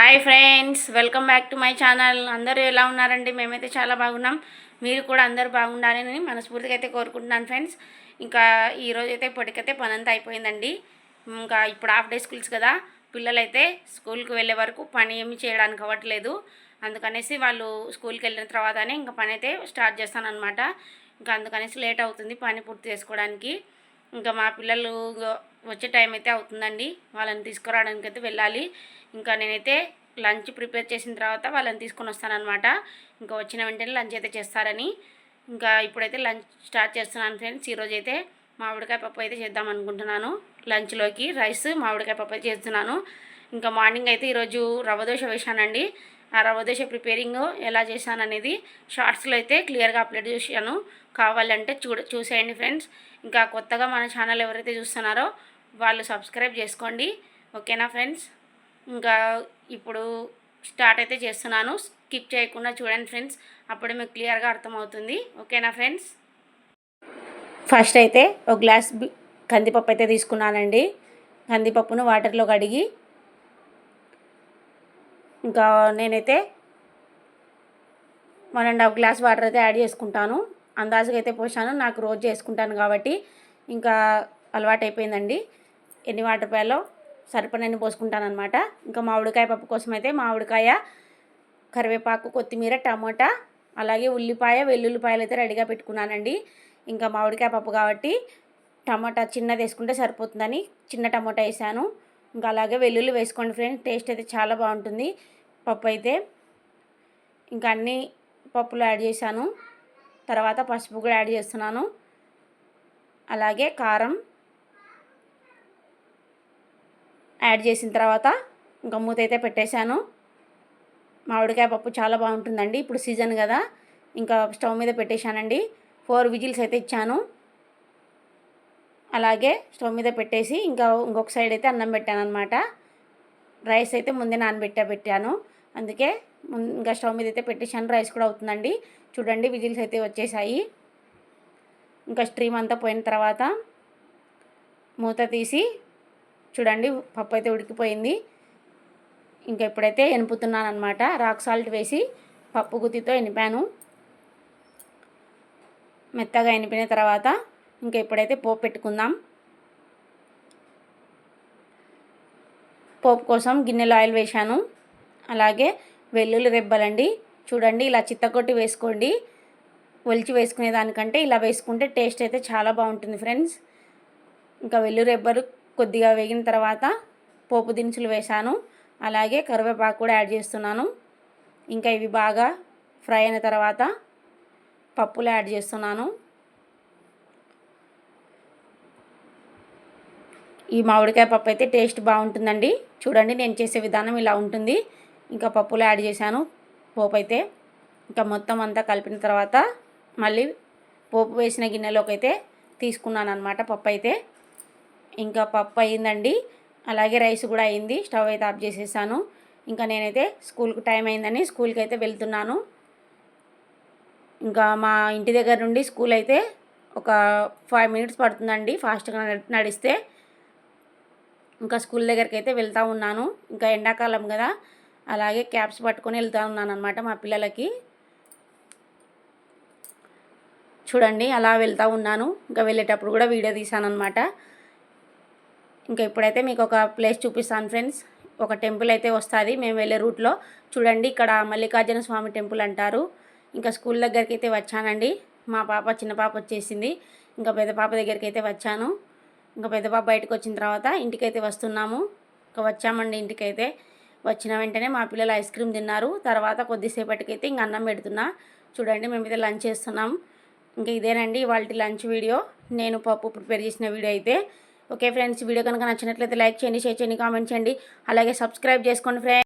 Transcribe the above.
Hi friends, welcome back to my channel. అందరూ ఎలా ఉన్నారండి? మేమైతే చాలా బాగున్నాం. మీరు కూడా అందరూ బాగుండాలని మనస్ఫూర్తిగా అయితే కోరుకుంటున్నాను ఫ్రెండ్స్. ఇంకా ఈరోజు అయితే ఇప్పటికైతే పనంతా అయిపోయిందండి. ఇంకా ఇప్పుడు హాఫ్ డే స్కూల్స్ కదా, పిల్లలైతే స్కూల్కి వెళ్ళే వరకు పని ఏమి చేయడానికి అవ్వట్లేదు. అందుకనేసి వాళ్ళు స్కూల్కి వెళ్ళిన తర్వాతనే ఇంకా పని అయితే స్టార్ట్ చేస్తానన్నమాట. ఇంకా అందుకనేసి లేట్ అవుతుంది పని పూర్తి చేసుకోవడానికి. ఇంకా మా పిల్లలు వచ్చే టైం అయితే అవుతుందండి. వాళ్ళని తీసుకురావడానికి అయితే వెళ్ళాలి. ఇంకా నేనైతే లంచ్ ప్రిపేర్ చేసిన తర్వాత వాళ్ళని తీసుకొని వస్తానన్నమాట. ఇంకా వచ్చిన వెంటనే లంచ్ అయితే చేస్తారని ఇంకా ఇప్పుడైతే లంచ్ స్టార్ట్ చేస్తున్నాను ఫ్రెండ్స్. ఈరోజు అయితే మామిడికాయ పప్పు అయితే చేద్దాం అనుకుంటున్నాను. లంచ్లోకి రైస్ మామిడికాయ పప్పు అయితే చేస్తున్నాను. ఇంకా మార్నింగ్ అయితే ఈరోజు రవ్వ దోశ వేశానండి. ఆ రవ్వ దోశ ప్రిపేరింగ్ ఎలా చేశాను అనేది షార్ట్స్లో అయితే క్లియర్గా అప్లోడ్ చేశాను. కావాలంటే చూసేయండి ఫ్రెండ్స్. ఇంకా కొత్తగా మన ఛానల్ ఎవరైతే చూస్తున్నారో వాళ్ళు సబ్స్క్రైబ్ చేసుకోండి, ఓకేనా ఫ్రెండ్స్. ఇంకా ఇప్పుడు స్టార్ట్ అయితే చేస్తున్నాను. స్కిప్ చేయకుండా చూడండి ఫ్రెండ్స్, అప్పుడే మీకు క్లియర్గా అర్థమవుతుంది, ఓకేనా ఫ్రెండ్స్. ఫస్ట్ అయితే ఒక గ్లాస్ కందిపప్పు అయితే తీసుకున్నానండి. కందిపప్పును వాటర్లో కడిగి ఇంకా నేనైతే 1.5 గ్లాస్ వాటర్ అయితే యాడ్ చేసుకుంటాను. అందాజుగా అయితే పోసాను, నాకు రోజు చేసుకుంటాను కాబట్టి ఇంకా అలవాటు అయిపోయిందండి. ఎన్ని వాటర్ పోయాలో సరిపడని పోసుకుంటాను అనమాట. ఇంకా మామిడికాయ పప్పు కోసం అయితే మామిడికాయ, కరివేపాకు, కొత్తిమీర, టమోటా, అలాగే ఉల్లిపాయ, వెల్లుల్లిపాయలు అయితే రెడీగా పెట్టుకున్నానండి. ఇంకా మామిడికాయ పప్పు కాబట్టి టమోటా చిన్నది వేసుకుంటే సరిపోతుందని చిన్న టమోటా వేసాను. ఇంకా అలాగే వెల్లుల్లి వేసుకోండి ఫ్రెండ్స్, టేస్ట్ అయితే చాలా బాగుంటుంది పప్పు అయితే. ఇంకా అన్ని పప్పులు యాడ్ చేశాను. తర్వాత పసుపు కూడా యాడ్ చేస్తున్నాను, అలాగే కారం యాడ్ చేసిన తర్వాత ఇంకా మూత అయితే పెట్టేశాను. మామిడికాయ పప్పు చాలా బాగుంటుందండి. ఇప్పుడు సీజన్ కదా, ఇంకా స్టవ్ మీద పెట్టేశానండి. 4 విజిల్స్ అయితే ఇచ్చాను. అలాగే స్టవ్ మీద పెట్టేసి ఇంకొక సైడ్ అయితే అన్నం పెట్టాను అనమాట. రైస్ అయితే ముందే పెట్టాను, అందుకే ఇంకా స్టవ్ మీద అయితే పెట్టేశాను. రైస్ కూడా అవుతుందండి. చూడండి విజిల్స్ అయితే వచ్చేసాయి. ఇంకా స్ట్రీమ్ అంతా పోయిన తర్వాత మూత తీసి చూడండి పప్పు అయితే ఉడికిపోయింది. ఇంకా ఇప్పుడైతే ఎనుపుతున్నాను అనమాట. రాక్ సాల్ట్ వేసి పప్పు గుత్తితో ఎనిపాను. మెత్తగా ఎనిపిన తర్వాత ఇంకా ఇప్పుడైతే పోపు పెట్టుకుందాం. పోపు కోసం గిన్నెలో ఆయిల్ వేశాను. అలాగే వెల్లుల్లి రెబ్బలండి, చూడండి ఇలా చిత్తకొట్టి వేసుకోండి. ఒలిచి వేసుకునే దానికంటే ఇలా వేసుకుంటే టేస్ట్ అయితే చాలా బాగుంటుంది ఫ్రెండ్స్. ఇంకా వెల్లుల్లి రెబ్బలు కొద్దిగా వేగిన తర్వాత పోపు దినుసులు వేశాను. అలాగే కరివేపాకు కూడా యాడ్ చేస్తున్నాను. ఇంకా ఇవి బాగా ఫ్రై అయిన తర్వాత పప్పులు యాడ్ చేస్తున్నాను. ఈ మామిడికాయ పప్పు అయితే టేస్ట్ బాగుంటుందండి. చూడండి నేను చేసే విధానం ఇలా ఉంటుంది. ఇంకా పప్పులు యాడ్ చేశాను. పోపు అయితే ఇంకా మొత్తం అంతా కలిపిన తర్వాత మళ్ళీ పోపు వేసిన గిన్నెలోకి అయితే తీసుకున్నాను అనమాట పప్పు అయితే. ఇంకా పప్పు అయిందండి, అలాగే రైస్ కూడా అయింది. స్టవ్ అయితే ఆఫ్ చేసేసాను. ఇంకా నేనైతే స్కూల్కి టైం అయిందని స్కూల్కి అయితే వెళ్తున్నాను. ఇంకా మా ఇంటి దగ్గర నుండి స్కూల్ అయితే ఒక 5 మినిట్స్ పడుతుందండి ఫాస్ట్గా నడిస్తే. ఇంకా స్కూల్ దగ్గరికి అయితే వెళ్తూ ఉన్నాను. ఇంకా ఎండాకాలం కదా, అలాగే క్యాప్స్ పట్టుకొని వెళ్తూ ఉన్నాను అనమాట మా పిల్లలకి. చూడండి అలా వెళ్తూ ఉన్నాను. ఇంకా వెళ్ళేటప్పుడు కూడా వీడియో తీసాను అనమాట. ఇంకా ఇప్పుడైతే మీకు ఒక ప్లేస్ చూపిస్తాను ఫ్రెండ్స్. ఒక టెంపుల్ అయితే వస్తుంది మేము వెళ్ళే రూట్లో. చూడండి ఇక్కడ మల్లికార్జున స్వామి టెంపుల్ అంటారు. ఇంకా స్కూల్ దగ్గరికి అయితే వచ్చానండి. మా పాప చిన్న పాప వచ్చేసింది. ఇంకా పెద్ద పాప దగ్గరికి అయితే వచ్చాను. ఇంకా పెద్ద పాప బయటకు వచ్చిన తర్వాత ఇంటికైతే వస్తున్నాము. ఇంకా వచ్చామండి ఇంటికైతే. వచ్చిన వెంటనే మా పిల్లలు ఐస్ క్రీమ్ తిన్నారు. తర్వాత కొద్దిసేపటికైతే ఇంక అన్నం పెడుతున్నా. చూడండి మేమైతే లంచ్ చేస్తున్నాం. ఇంకా ఇదేనండి ఇవాళ లంచ్ వీడియో, నేను పప్పు ప్రిపేర్ చేసిన వీడియో అయితే. ఓకే ఫ్రెండ్స్, వీడియో కనుక నచ్చినట్లయితే లైక్ చేయండి, షేర్ చేయండి, కామెంట్ చేయండి, అలాగే సబ్స్క్రైబ్ చేసుకోండి ఫ్రెండ్స్.